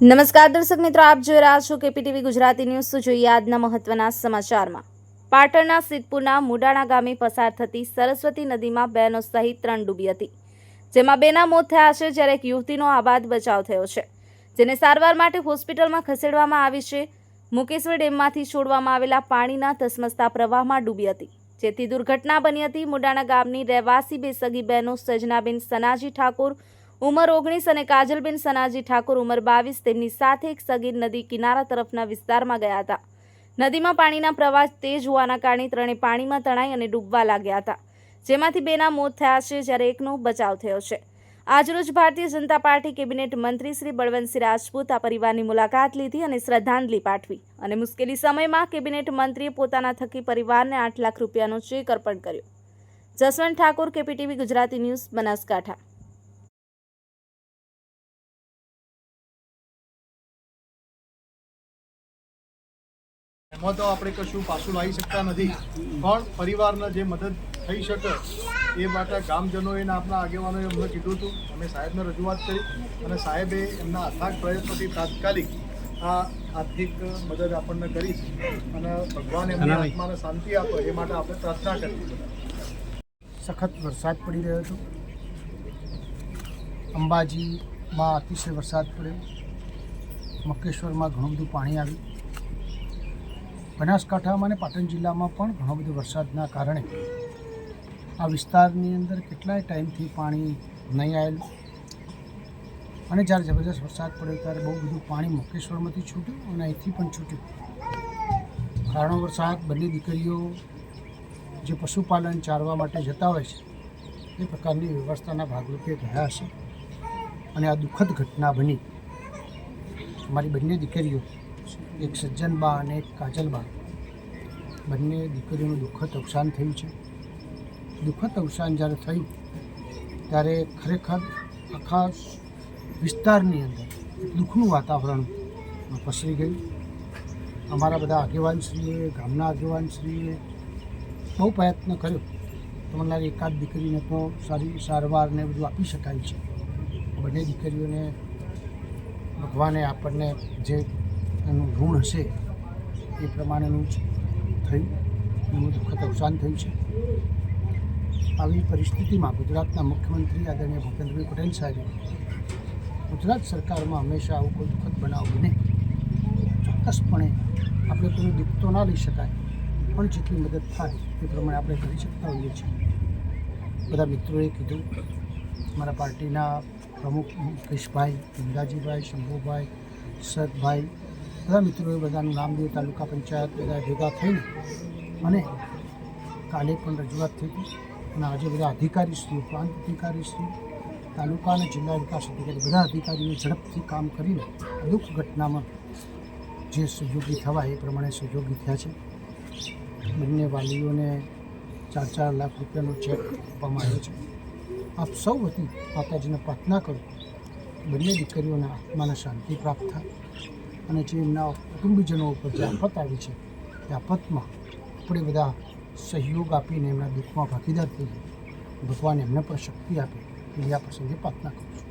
નમસ્કાર દર્શક મિત્રો, આપ જોઈ રહ્યા છો કેપીટીવી ગુજરાતી ન્યૂઝ। તો જોઈએ આજના મહત્વના સમાચારમાં। પાટણના સિદ્ધપુરના મુડાણા ગામે પસાર થતી સરસ્વતી નદીમાં બહેનો સહિત 3 ડૂબી હતી, જેમાં 2ના મોત થયા છે, જ્યારે એક યુવતીનો આબાદ બચાવ થયો છે, જેને સારવાર માટે હોસ્પિટલમાં ખસેડવામાં આવી છે। મુકેશ્વર ડેમમાંથી છોડવામાં આવેલા પાણીના ધસમસતા પ્રવાહમાં ડૂબી હતી, જેથી દુર્ઘટના બની હતી। મુડાણા ગામની રહેવાસી 2 સગી બહેનો સજનાબેન સનાજી ઠાકોર ઉંમર 19 અને કાજલબેન સનાજી ઠાકોર ઉંમર 22 તેમની સાથે એક સગીર નદી કિનારા તરફના વિસ્તારમાં ગયા હતા। નદીમાં પાણીના પ્રવાહ તેજ હોવાના કારણે ત્રણેય પાણીમાં તણાઈ અને ડૂબવા લાગ્યા હતા, જેમાંથી 2ના મોત થયા છે, જ્યારે એકનો બચાવ થયો છે। આજરોજ ભારતીય જનતા પાર્ટી કેબિનેટ મંત્રી શ્રી બળવંતસિંહ રાજપૂત આ પરિવારની મુલાકાત લીધી અને શ્રદ્ધાંજલિ પાઠવી અને મુશ્કેલી સમયમાં કેબિનેટ મંત્રીએ પોતાના થકી પરિવારને 8 લાખ રૂપિયાનો ચેક અર્પણ કર્યો। જસવંત ઠાકોર, કેપીટીવી ગુજરાતી ન્યૂઝ, બનાસકાંઠા। એમાં તો આપણે કશું પાછું લાવી શકતા નથી, પણ પરિવારને જે મદદ થઈ શકે એ માટે ગામજનોએ આપણા આગેવાનોએ અમને કીધું હતું। અમે સાહેબને રજૂઆત કરી અને સાહેબે એમના અથાગ પ્રયત્નોથી તાત્કાલિક આ આર્થિક મદદ આપણને કરી અને ભગવાન એમની આત્માને શાંતિ આપે એ માટે આપણે પ્રાર્થના કરી। સખત વરસાદ પડી રહ્યો હતો। અંબાજીમાં અતિશય વરસાદ પડ્યો, મકેશ્વરમાં ઘણું બધું પાણી આવ્યું, બનાસકાંઠામાં અને પાટણ જિલ્લામાં પણ ઘણો બધો વરસાદના કારણે આ વિસ્તારની અંદર કેટલાય ટાઈમથી પાણી નહીં આવેલું અને જ્યારે જબરદસ્ત વરસાદ પડ્યો ત્યારે બહુ બધું પાણી મકેશ્વરમાંથી છૂટ્યું અને અહીંથી પણ છૂટ્યું। કારણો વરસાદ બંને દીકરીઓ જે પશુપાલન ચારવા માટે જતા હોય છે એ પ્રકારની વ્યવસ્થાના ભાગરૂપે ગયા હશે અને આ દુઃખદ ઘટના બની। અમારી બંને દીકરીઓ, એક સજ્જનબા અને એક કાજલબા, બંને દીકરીઓનું દુઃખદ અવસાન થયું છે। દુઃખદ અવસાન જ્યારે થયું ત્યારે ખરેખર આખા વિસ્તારની અંદર એક દુઃખનું વાતાવરણ પસરી ગયું। અમારા બધા આગેવાનશ્રીએ, ગામના આગેવાનશ્રીએ બહુ પ્રયત્ન કર્યો તો મને લાગે એકાદ દીકરીને તો સારી સારવાર ને બધું આપી શકાય છે। બંને દીકરીઓને ભગવાને આપણને જે એનું ઋણ હશે એ પ્રમાણેનું જ થયું, એનું દુઃખદ અવસાન થયું છે। આવી પરિસ્થિતિમાં ગુજરાતના મુખ્યમંત્રી આદરણીય ભૂપેન્દ્રભાઈ પટેલ સાહેબે ગુજરાત સરકારમાં હંમેશા આવું કોઈ દુઃખદ બનાવ બને ચોક્કસપણે આપણે કોઈનું દુઃખ તો ના લઈ શકાય, પણ જેટલી મદદ થાય એ પ્રમાણે આપણે કરી શકતા હોઈએ છીએ। બધા મિત્રોએ કીધું, મારા પાર્ટીના પ્રમુખ મુકેશભાઈ, ઇન્દ્રાજીભાઈ, શંભુભાઈ, સરભાઈ, બધા મિત્રોએ બધાનું નામ દે તાલુકા પંચાયત બધા ભેગા થઈને અને કાલે પણ રજૂઆત થઈ હતી અને આજે બધા અધિકારીશ્રીઓ, પ્રાંત અધિકારીશ્રીઓ, તાલુકા અને જિલ્લા વિકાસ અધિકારી, બધા અધિકારીઓ ઝડપથી કામ કરીને દુઃખ ઘટનામાં જે સહયોગી થવા એ પ્રમાણે સહયોગી થયા છે। બંને વાલીઓને 4-4 લાખ રૂપિયાનો ચેક આપવામાં આવ્યો છે। આપ સૌ વતી માતાજીને પ્રાર્થના કરો બંને દીકરીઓના આત્માને શાંતિ પ્રાપ્ત થાય અને જે એમના કુટુંબીજનો ઉપર જે આફત આવી છે એ આફતમાં આપણે બધા સહયોગ આપીને એમના દુઃખમાં ભાગીદાર થઈએ, ભગવાન એમને પણ શક્તિ આપે એવી આ પ્રસંગે પ્રાર્થના કરું છું।